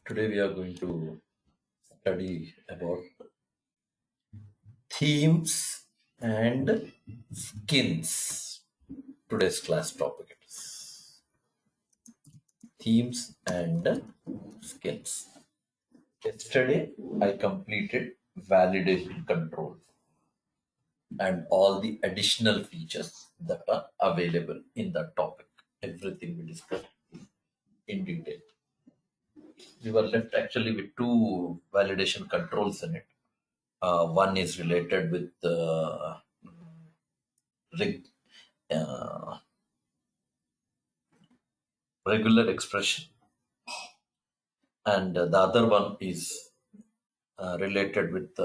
Today we are going to study about themes and skins. Today's class topic is themes and skins. Yesterday I completed validation control and all the additional features that are available in that topic. Everything we discussed in detail. We were left actually with two validation controls in it. One is related with reg- uh, regular expression, and the other one is related with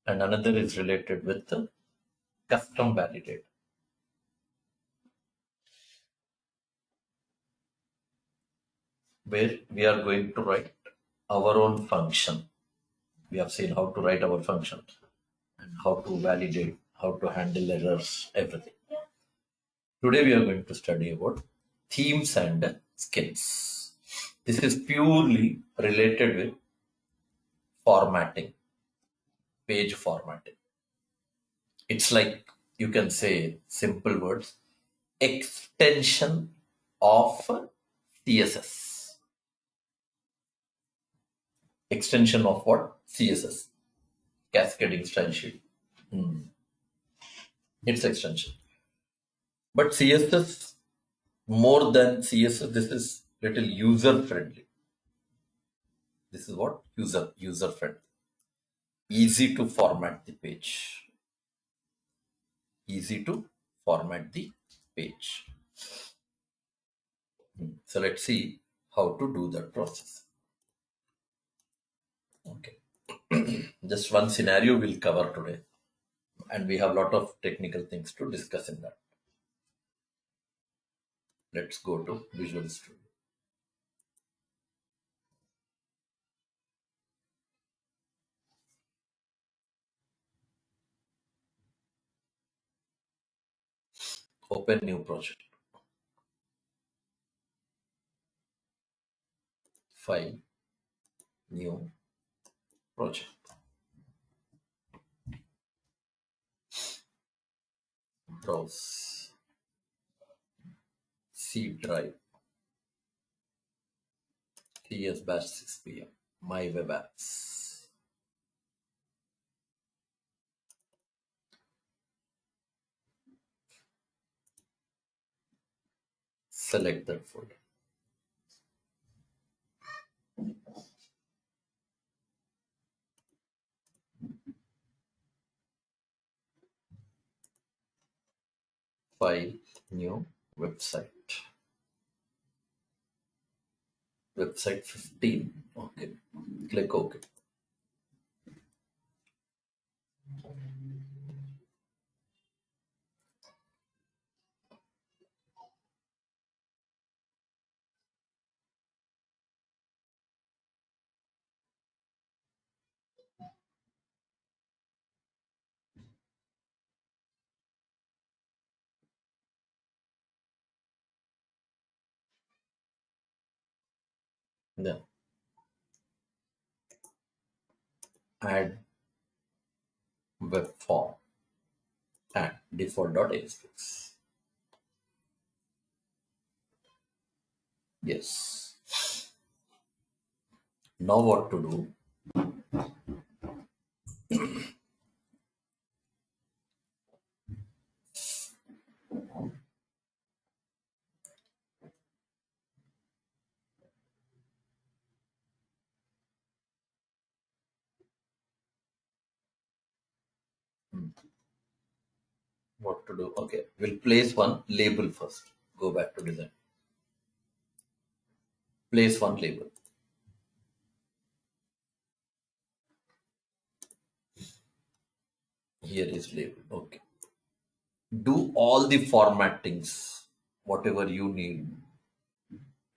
and another is related with the custom validate, where we are going to write our own function. We have seen how to write our function and how to validate, how to handle errors, everything. Today we are going to study about themes and skins. This is purely related with formatting, page formatting. It's like you can say simple words, extension of CSS. Extension of what? CSS. Cascading style sheet. It's extension. But CSS, more than CSS, this is little user friendly. This is what? User friendly. Easy to format the page. Easy to format the page. So let's see how to do that process. Okay. Just one scenario we'll cover today, and we have a lot of technical things to discuss in that. Let's go to Visual Studio. Open new project. File, new project. Browse. C drive. TS batch 6 p.m. My web apps. Select that folder. File, new website. Website 15. Okay. Click OK. Then add web form and default.asp. Yes. Now what to do? What to do? Okay, we'll place one label first. Go back to design. Place one label. Here is label. Okay. Do all the formattings, whatever you need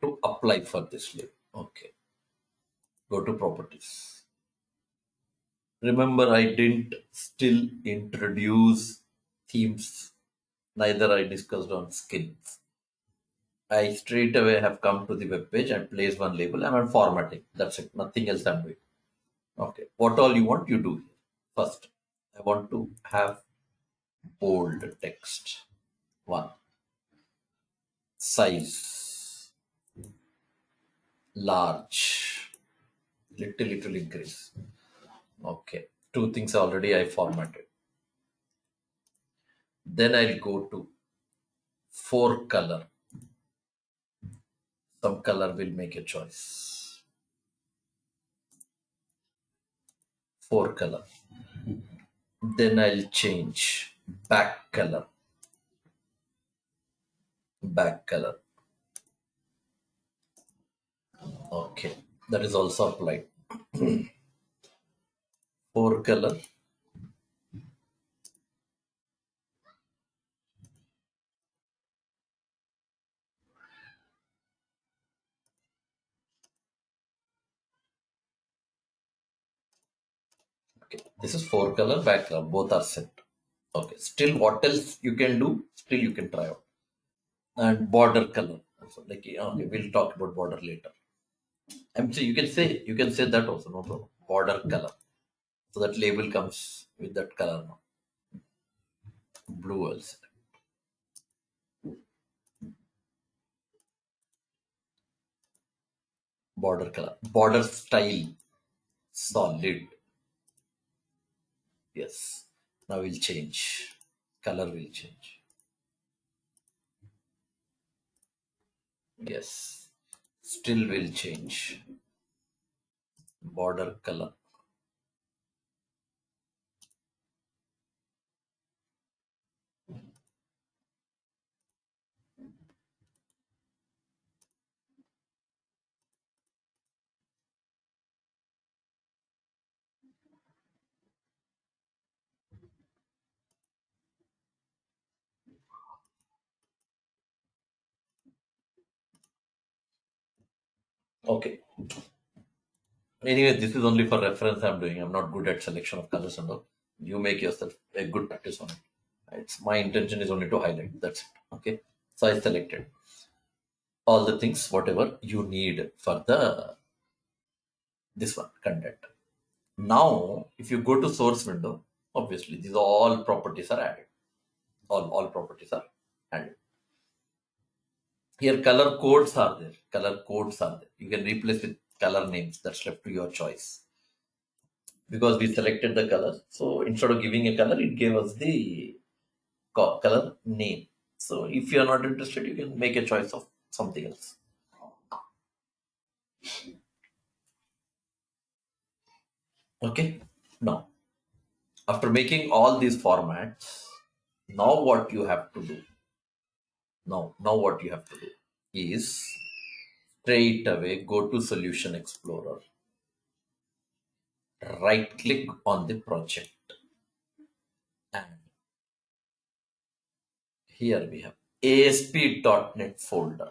to apply for this label. Okay. Go to properties. Remember, I didn't still introduce themes, neither I discussed on skins. I straight away have come to the web page and place one label and I'm formatting. That's it. Nothing else I'm doing. Okay. What all you want, you do here. First, I want to have bold text. One. Size. Large. Little increase. Okay. Two things already I formatted. Then I'll go to for color. Some color will make a choice. For color. Then I'll change back color. Back color. Okay. That is also applied. For color. Okay. This is for color, back color. Both are set. Okay. Still, what else you can do? Still, you can try out. And border color. Also, like okay, we'll talk about border later. I'm saying you can say that also, no problem. Border color. So that label comes with that color now. Blue also. Border color. Border style. Solid. Yes. Now we'll change. Color will change. Yes. Still will change. Border color. Okay. Anyway, this is only for reference I'm doing. I'm not good at selection of colors and all. You make yourself a good practice on it. It's my intention is only to highlight. That's it. Okay. So I selected all the things, whatever you need for the this one content. Now, if you go to source window, obviously these all properties are added. All properties are added. Here color codes are there. Color codes are there. You can replace with color names. That's left to your choice. Because we selected the color. So instead of giving a color, it gave us the color name. So if you are not interested, you can make a choice of something else. Okay. Now, after making all these formats, now what you have to do? Now what you have to do is straight away go to Solution Explorer, right click on the project, and here we have ASP.NET folder.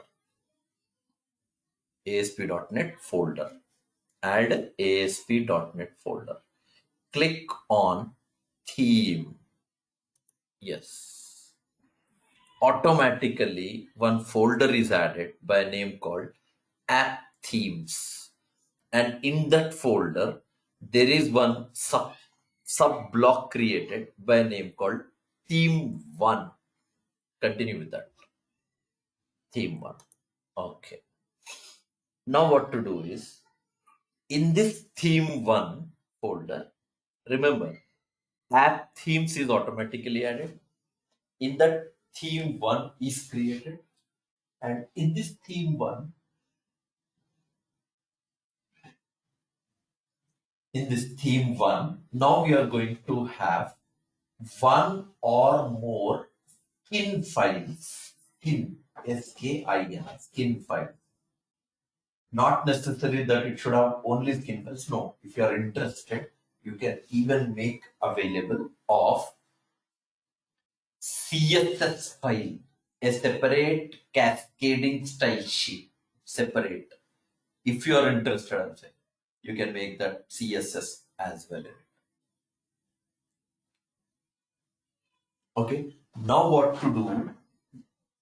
ASP.NET folder. Add ASP.NET folder. Click on theme. Yes. Automatically, one folder is added by a name called app themes. And in that folder, there is one sub block created by a name called theme 1. Continue with that. Theme 1. Okay. Now what to do is, in this theme 1 folder, remember, app themes is automatically added. In that theme 1 is created. And in this theme 1, now we are going to have one or more skin files. Skin, S-K-I-N, skin file. Not necessary that it should have only skin files. No, if you are interested, you can even make available of CSS file, a separate cascading style sheet, separate. If you are interested, I'm saying. you can make that CSS as well. Okay. Now what to do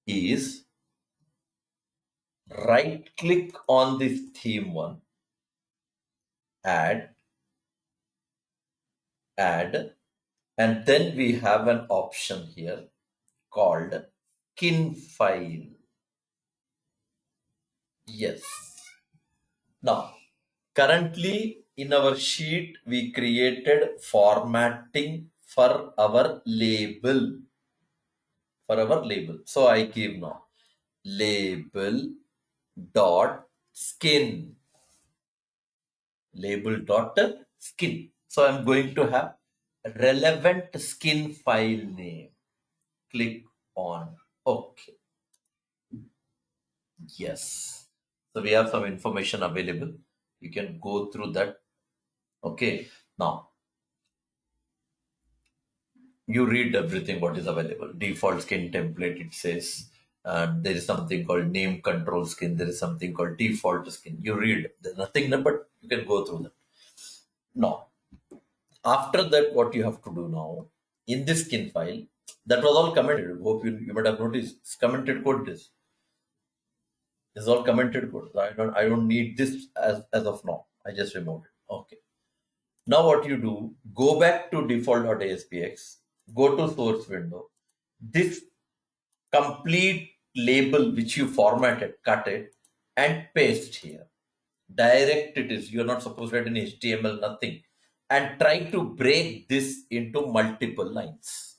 is right click on this theme one, add, and then we have an option here called skin file. Yes. Now, currently in our sheet, we created formatting for our label. So I give now label dot skin. Label dot skin. So I'm going to have relevant skin file name. Click on OK. Yes. So we have some information available. You can go through that. Okay. Now you read everything what is available. Default skin template, it says. And there is something called name control skin. There is something called default skin. You read. There's nothing, but you can go through that. Now, after that, what you have to do now in this skin file, that was all commented. Hope you might have noticed. It's commented code. This is all commented code. I don't need this as of now. I just removed it. Okay. Now what you do, go back to default.aspx, go to source window. This complete label which you formatted, cut it and paste here. Direct it is, you're not supposed to write any HTML, nothing. And try to break this into multiple lines.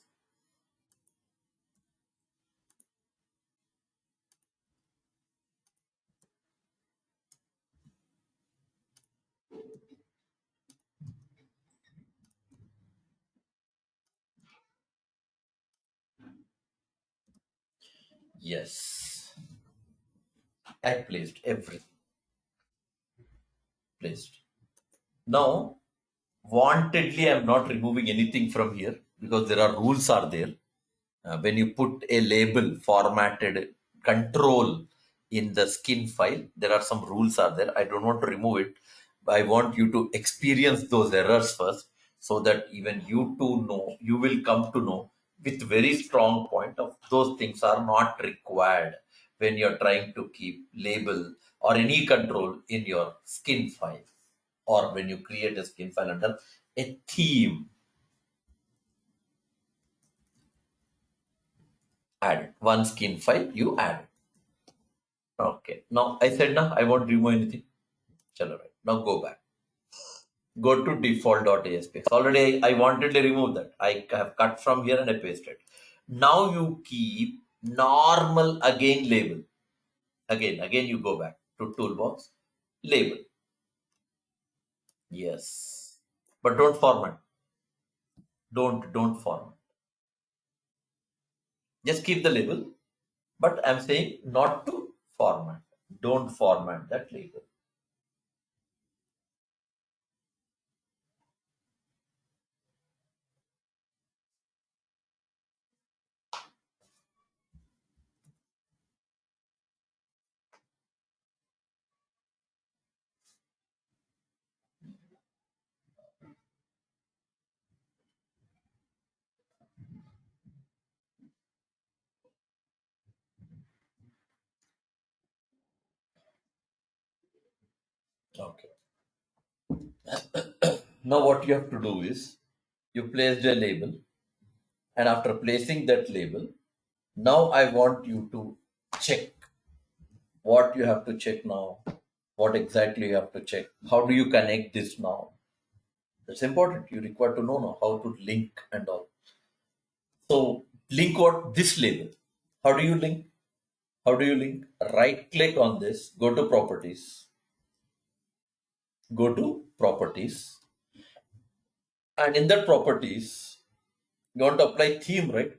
Yes. I placed everything. Placed. Now, wantedly, I'm not removing anything from here because there are rules are there. When you put a label formatted control in the skin file, there are some rules are there. I don't want to remove it. But I want you to experience those errors first so that even you too know, you will come to know with very strong point of those things are not required when you're trying to keep label or any control in your skin file or when you create a skin file under a theme. Add it. One skin file, you add it. Okay. Now I said now I won't remove anything. Chalo, right. Now go back. Go to default.aspx. Already I wanted to remove that. I have cut from here and I pasted. Now you keep normal again label. Again you go back to toolbox. Label. Yes. But don't format. Don't format. Just keep the label. But I'm saying not to format. Don't format that label. Okay. Now what you have to do is you placed a label, and after placing that label, now I want you to check what you have to check now, what exactly you have to check, how do you connect this now. That's important. You require to know now how to link and all. So link what? This label. How do you link? How do you link? Right click on this, go to properties, and in that properties you want to apply theme, right?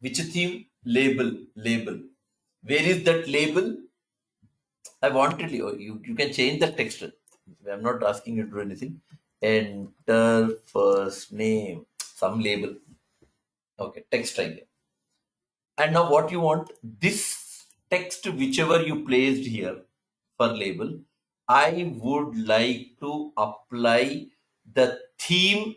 Which theme? Label. Where is that label? I wanted you can change the text. I'm not asking you to do anything. Enter first name, some label. Okay, text again. And now what you want? This text, whichever you placed here for label, I would like to apply the theme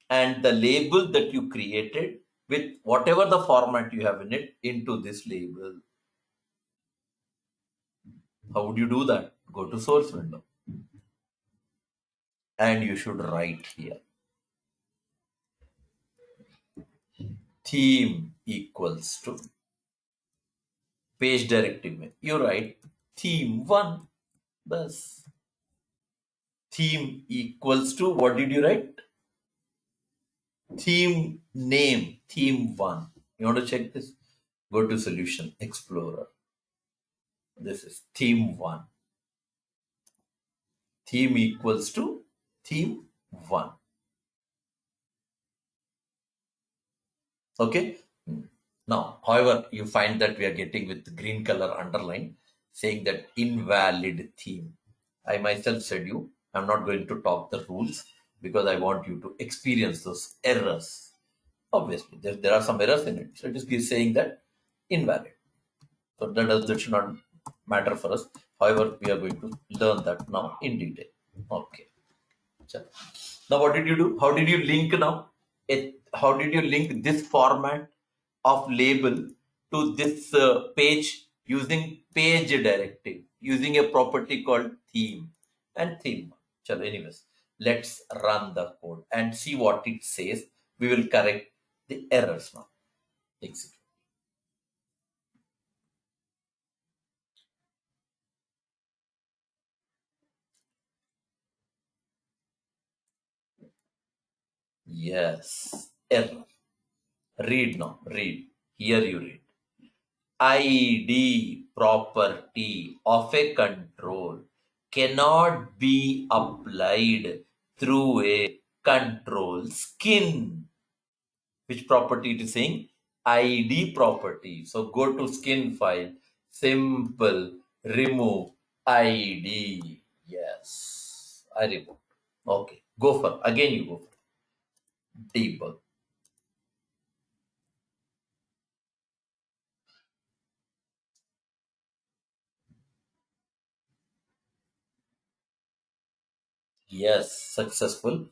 and the label that you created with whatever the format you have in it into this label. How would you do that? Go to source window and you should write here theme equals to page directive में you write theme 1 bus. Theme equals to what did you write? Theme name theme 1. You want to check this? Go to solution explorer. This is theme 1. Theme equals to theme 1. Okay. Now, however, you find that we are getting with green color underline saying that invalid theme. I myself said you, I'm not going to talk the rules because I want you to experience those errors. Obviously, there are some errors in it. So it is saying that invalid. So that should not matter for us. However, we are going to learn that now in detail. Okay. Now, what did you do? How did you link now? How did you link this format of label to this page using page directive, using a property called theme and theme. Chalo, anyways, let's run the code and see what it says. We will correct the errors now. Execute. Yes, error. Read now, read. Here you read. ID property of a control cannot be applied through a control skin. Which property it is saying? ID property. So go to skin file, simple, remove ID. Yes, I remove. Okay, go for, again you go for debug. Yes, successful.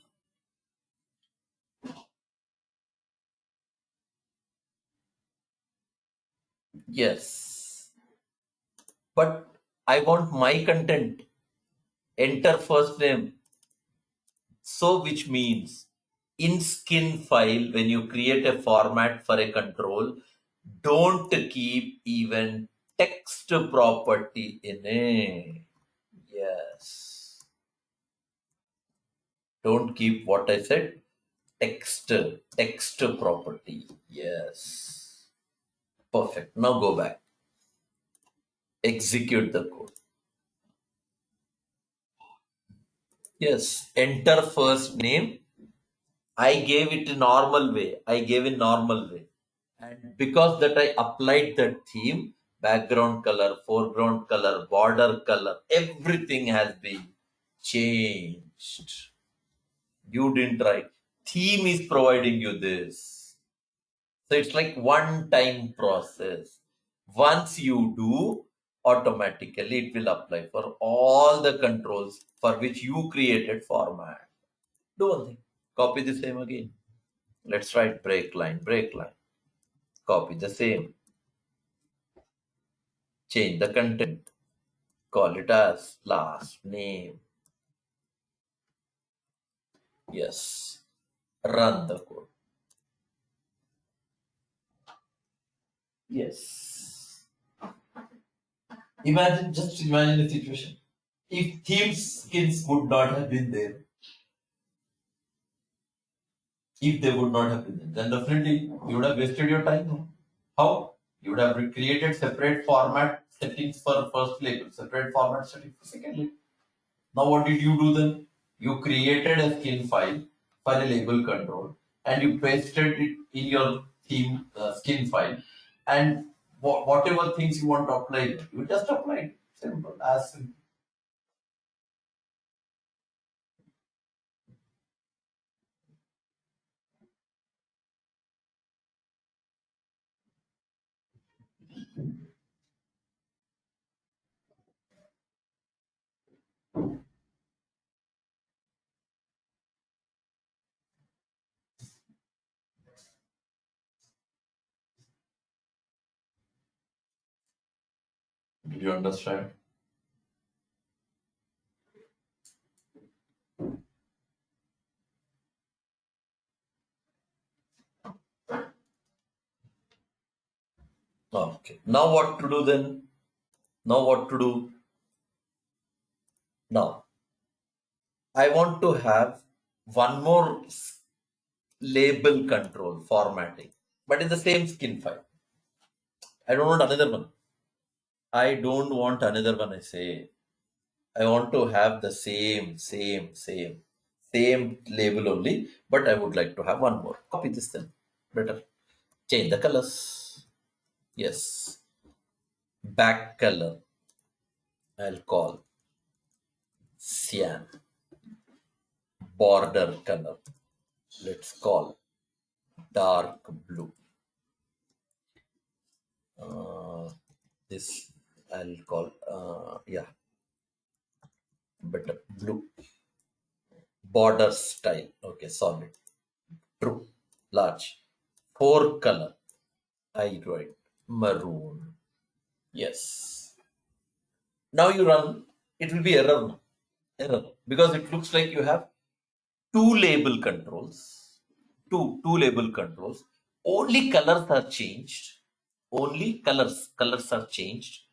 Yes, but I want my content. Enter first name. So which means in skin file, when you create a format for a control, don't keep even text property in it. Yes. Don't keep what I said, text property. Yes. Perfect. Now go back. Execute the code. Yes. Enter first name. I gave it a normal way. I gave in normal way. And because that I applied that theme, background color, foreground color, border color, everything has been changed. You didn't write. Theme is providing you this. So it's like one time process. Once you do, automatically it will apply for all the controls for which you created format. Do one thing. Copy the same again. Let's write break line, break line. Copy the same. Change the content. Call it as last name. Yes. Run the code. Yes. Just imagine a situation. If theme skins would not have been there, if they would not have been there, then definitely you would have wasted your time. No? How? You would have created separate format settings for first label, separate format settings for second label. Now what did you do then? You created a skin file for a label control and you pasted it in your theme skin file and whatever things you want to apply, you just apply it. Simple, as simple. Did you understand? Okay. Now what to do then? Now what to do? Now I want to have one more label control formatting, but in the same skin file. I don't want another one. I don't want another one. I say I want to have the same label only, but I would like to have one more. Copy this then. Better. Change the colors. Yes. Back color. I'll call cyan. Border color. Let's call dark blue. This I'll call better blue. Border style. Okay, solid. True. Large. Four color. I write maroon. Yes. Now you run. It will be error now. Error. Because it looks like you have two label controls. Two label controls. Only colors are changed. Only colors are changed.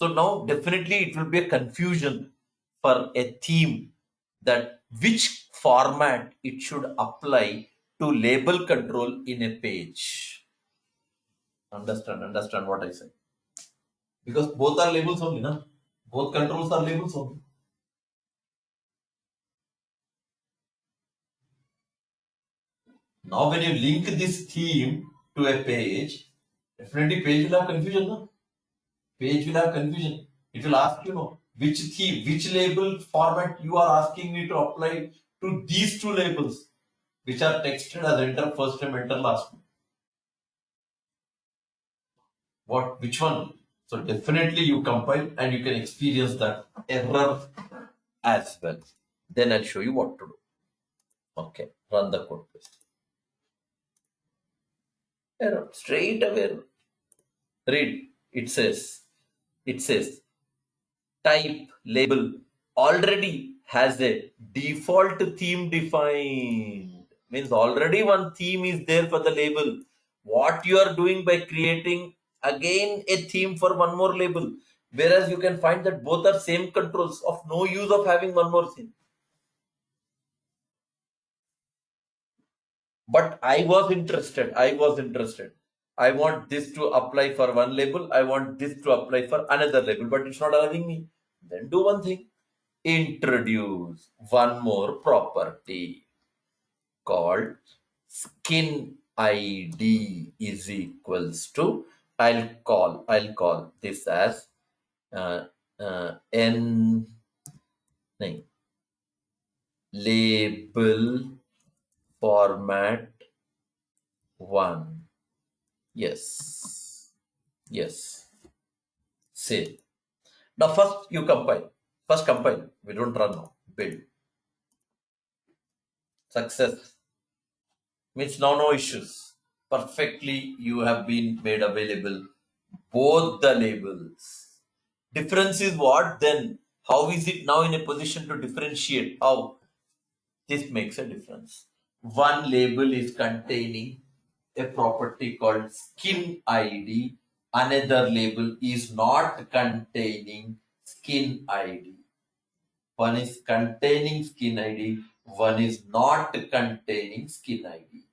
So now definitely it will be a confusion for a theme that which format it should apply to label control in a page. Understand what I say. Because both are labels only, na? Both controls are labels only. Now when you link this theme to a page, definitely page will have confusion, no? Page will have confusion. It will ask you know which theme, which label format you are asking me to apply to these two labels, which are texted as enter first name, enter last name. Which one? So definitely you compile and you can experience that error as well. Then I'll show you what to do. Okay, run the code please. Error straight away. Read. It says type label already has a default theme defined. Means already one theme is there for the label. What you are doing by creating again a theme for one more label, whereas you can find that both are same controls, of no use of having one more theme. But I was interested. I want this to apply for one label. I want this to apply for another label, but it's not allowing me. Then do one thing. Introduce one more property called skin ID is equals to, I'll call this as n nahi, label format 1. Yes. Save. Now first you compile. We don't run now. Build. Success. Means now no issues. Perfectly you have been made available both the labels. Difference is what then? How is it now in a position to differentiate? How? This makes a difference. One label is containing a property called skin ID. Another label is not containing skin ID. One is containing skin ID. One is not containing skin ID.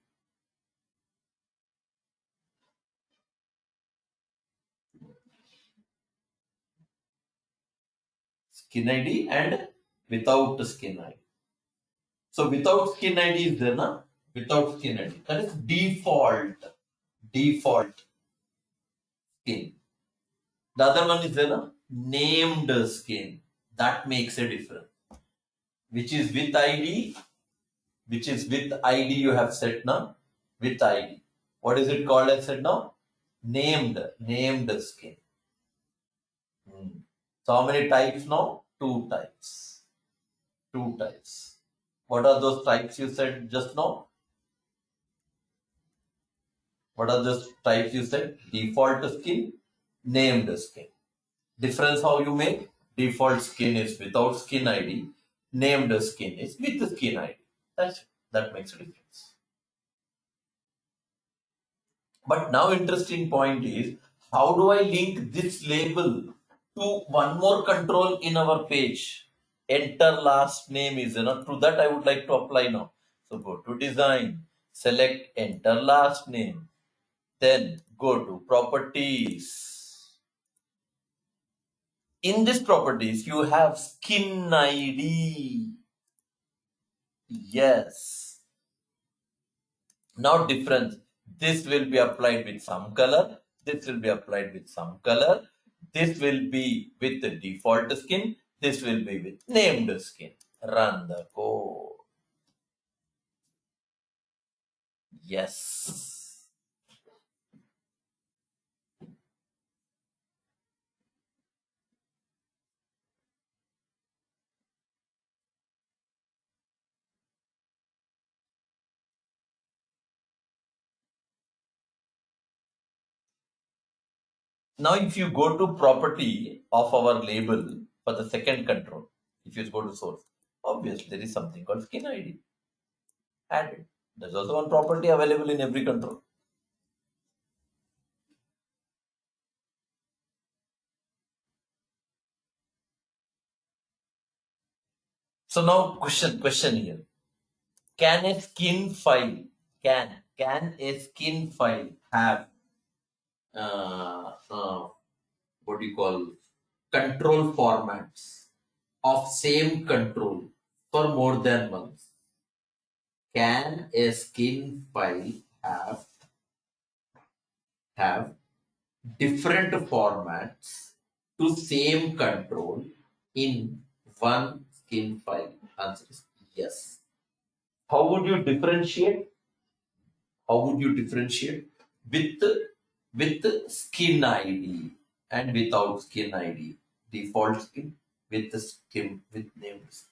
Skin ID and without skin ID. So without skin ID is there, na? Without skin ID. That is default skin. The other one is there, na? Named skin. That makes a difference. Which is with ID. You have set now. With ID. What is it called as set now? Named skin. So how many types now? Two types. What are those types you said just now? What are those types you said? Default skin, named skin. Difference how you make? Default skin is without skin ID. Named skin is with the skin ID. That makes a difference. But now interesting point is, how do I link this label to one more control in our page? Enter last name is enough. To that I would like to apply now. So go to design, select enter last name, then go to properties. In this properties, you have skin ID. Yes. Now difference. This will be applied with some color. This will be applied with some color. This will be with the default skin. This will be with named skin. Run the code. Yes. Now if you go to property of our label for the second control, if you go to source, obviously there is something called skin ID added. There's also one property available in every control. So now question here. Can a skin file can a skin file have what do you call control formats of same control for more than once? Can a skin file have different formats to same control in one skin file? Answer is yes. How would you differentiate? How would you differentiate with skin ID and without skin ID? Default skin with the skin with names.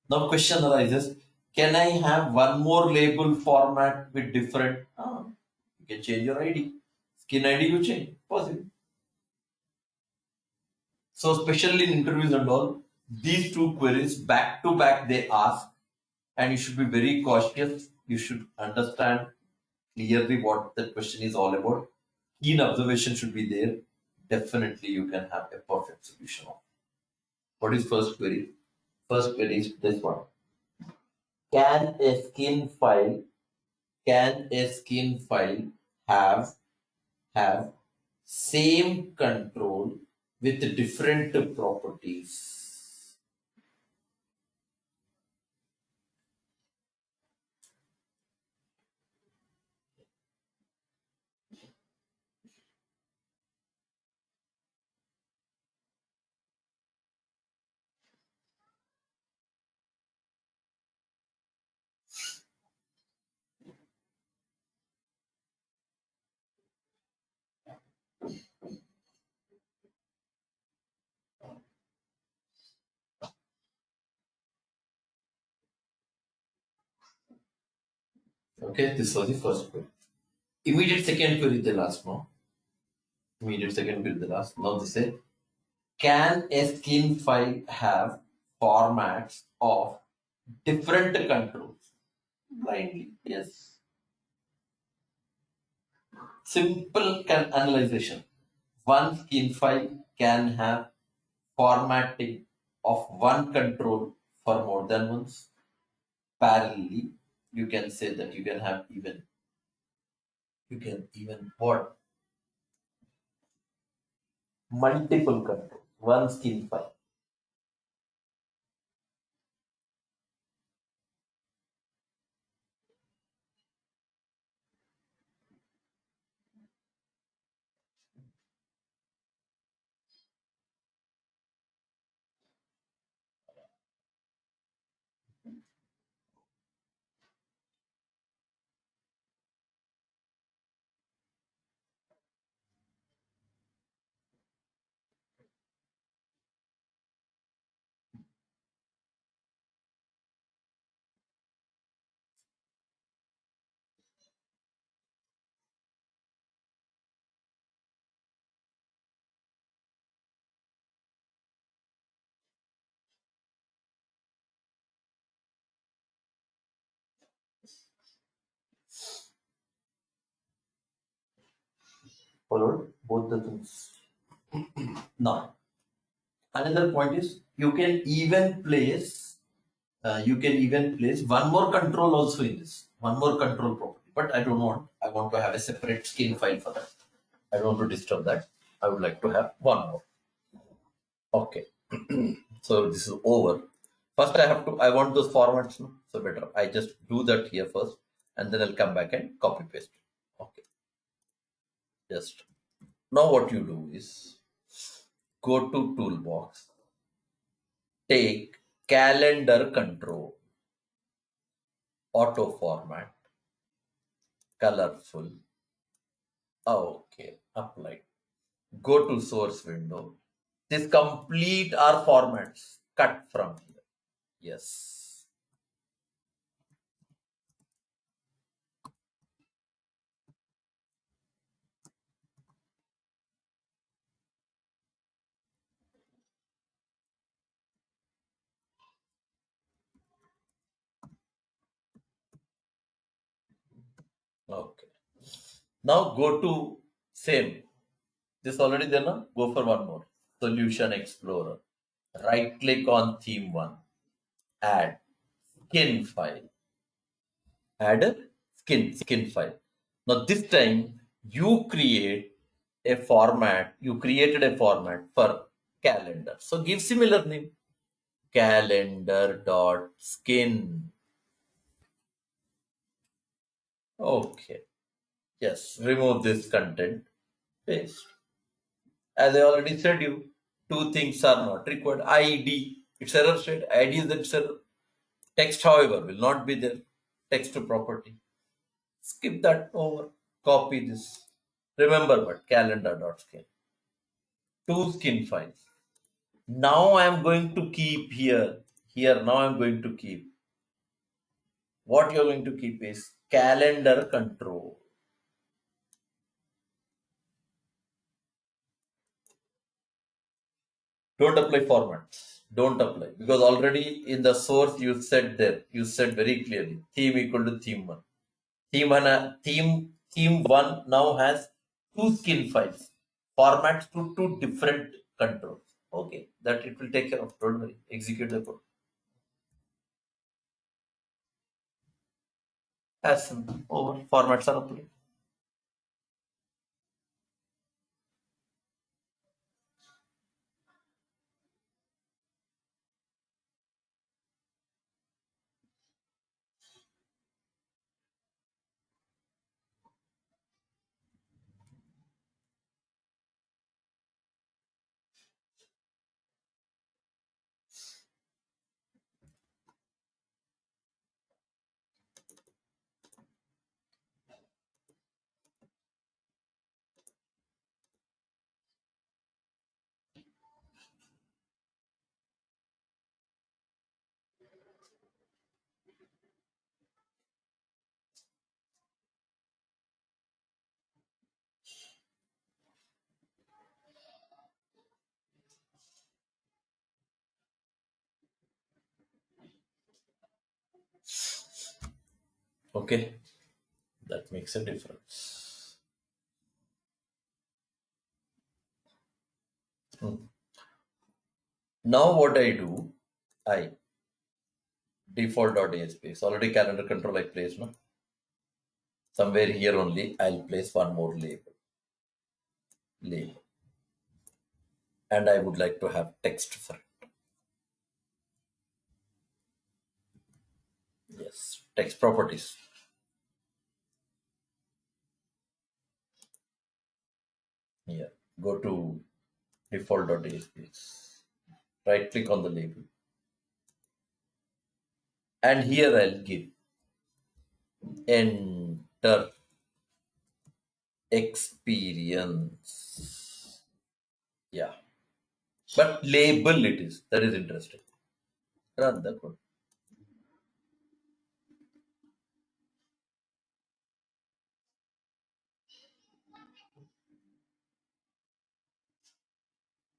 Now question arises, can I have one more label format with different? You can change your ID. Skin ID you change. Possible. So especially in interviews and all, these two queries back to back they ask, and you should be very cautious. You should understand clearly what the question is all about. Keen observation should be there. Definitely you can have a perfect solution. What is first query? First query is this one. Can a skin file can a skin file have same control with different properties? Okay, this was the first query. Immediate second query the last now. Immediate second query the last. Now they say, can a skin file have formats of different controls? Blindly, yes. Simple analyzation. One skin file can have formatting of one control for more than once. Parallelly, you can say that you can have even what? Multiple controls. One skin file. Followed both the things. Now, another point is you can even place one more control also in this, one more control property. But I don't want. I want to have a separate skin file for that. I don't want to disturb that. I would like to have one more. Okay. So this is over. First, I want those formats. No? So better. I just do that here first, and then I'll come back and copy paste. Okay. Just now, what you do is go to toolbox, take calendar control, auto format, colorful. Okay, apply. Go to source window. This complete our formats cut from here. Yes. Okay. Now go to same. This already there now. Go for one more. Solution Explorer. Right click on theme one. Add skin file. Add a skin file. Now this time you create a format. You created a format for calendar. So give similar name. Calendar.skin. Okay. Yes. Remove this content. Paste. As I already said you, two things are not required. ID, it's error state. ID is its error. Text, however, will not be there. Text property. Skip that over. Copy this. Remember what? Calendar.skin. Two skin files. Now I am going to keep here. Here, now I am going to keep. What you are going to keep is calendar control. Don't apply formats. Don't apply because already in the source you said there, you said very clearly theme equal to theme one. Theme one now has two skin files, formats to two different controls. Okay, that it will take care of. Don't worry. Execute the code. As simple. Over formats are applied. Okay, that makes a difference. Hmm. Now what I do, I default.asp. It's already calendar control I placed, no? Somewhere here only I'll place one more label, and I would like to have text for it. Yes, text properties. Here, go to default.asp. Right click on the label, and here I'll give enter experience. Yeah, but label it is. That is interesting. Run the code.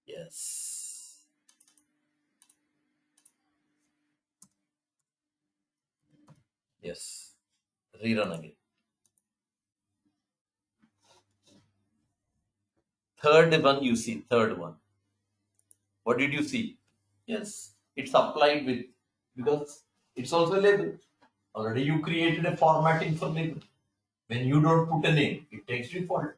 Yes. Yes. Rerun again. Third one you see, third one. What did you see? Yes, it's applied with, because it's also a label. Already you created a formatting for label. When you don't put a name, it takes default.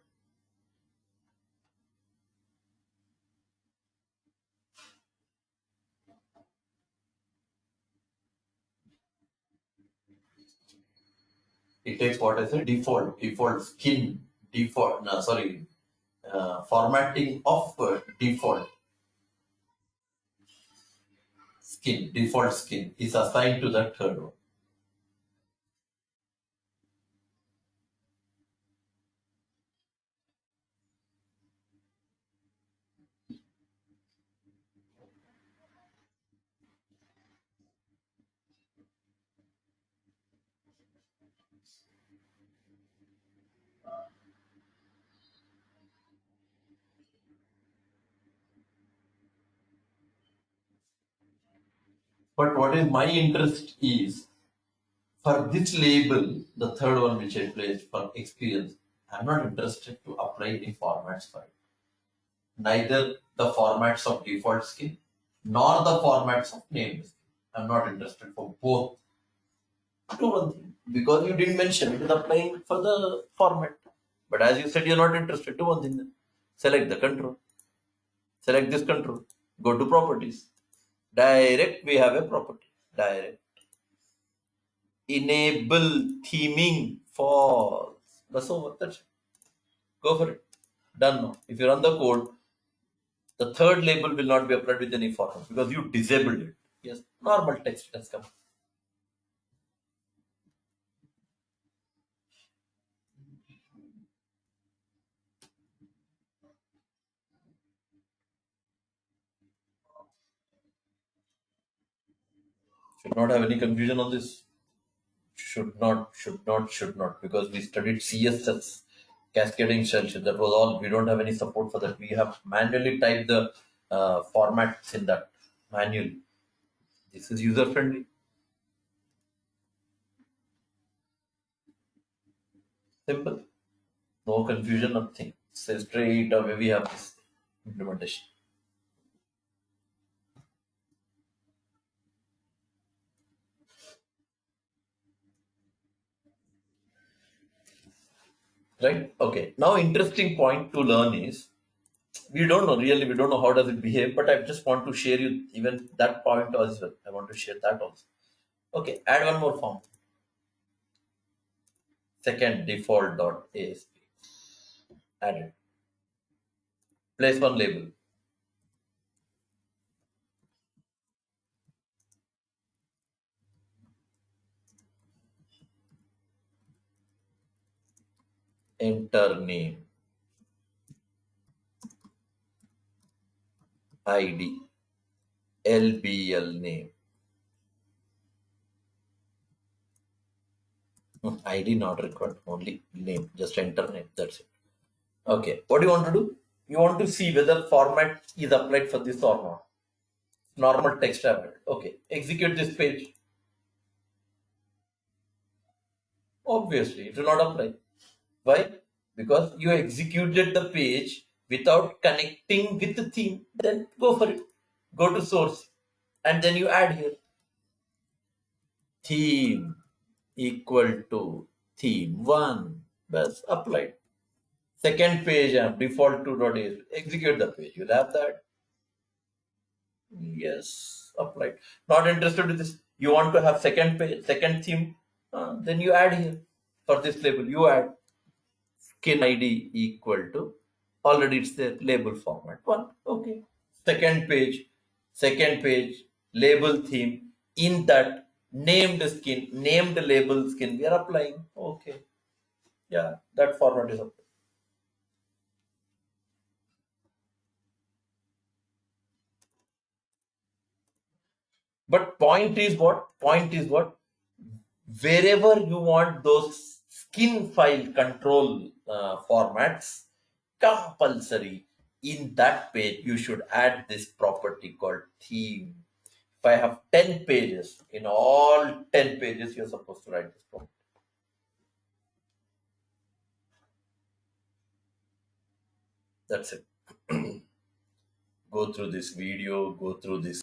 It takes what I said, default skin, default, no, sorry, formatting of default default skin is assigned to that third one. But what is my interest is, for this label, the third one which I placed for experience, I'm not interested to apply any formats for it. Neither the formats of default skin nor the formats of named skin. I'm not interested for both. Do one thing. Because you didn't mention it is applying for the format. But as you said, you're not interested. Do one thing then. Select the control. Select this control. Go to properties. Direct, we have a property. Direct. Enable theming false. That's over. That's it. Go for it. Done now. If you run the code, the third label will not be applied with any format because you disabled it. Yes, normal text has come. Should not have any confusion on this. Should not, because we studied CSS, cascading shell. That was all. We don't have any support for that. We have manually typed the formats in that manually. This is user friendly. Simple. No confusion, nothing. So straight away we have this implementation. Right? Okay. Now interesting point to learn is, we don't know how does it behave, but I just want to share you even that point as well. I want to share that also. Okay, add one more form. Second default dot ASP. Added. Place one label. Enter name. ID. LBL name. ID not required, only name. Just enter name. That's it. Okay. What do you want to do? You want to see whether format is applied for this or not. Normal text added. Okay. Execute this page. Obviously, it will not apply. Why? Because you executed the page without connecting with the theme. Then go for it. Go to source. And then you add here. Theme equal to theme 1. Bas applied. Second page, default 2.8. Execute the page. You'll have that. Yes, applied. Not interested with this. You want to have second page, second theme. Then you add here. For this label, you add skin ID equal to, already it's there, label format 1. Okay. Second page, label theme. In that named skin, named label skin, we are applying. Okay. Yeah, that format is applied. But point is what? Wherever you want those skin file control formats, compulsory in that page you should add this property called theme. If I have 10 pages, in all 10 pages you're supposed to write this property. That's it. go through this video, go through this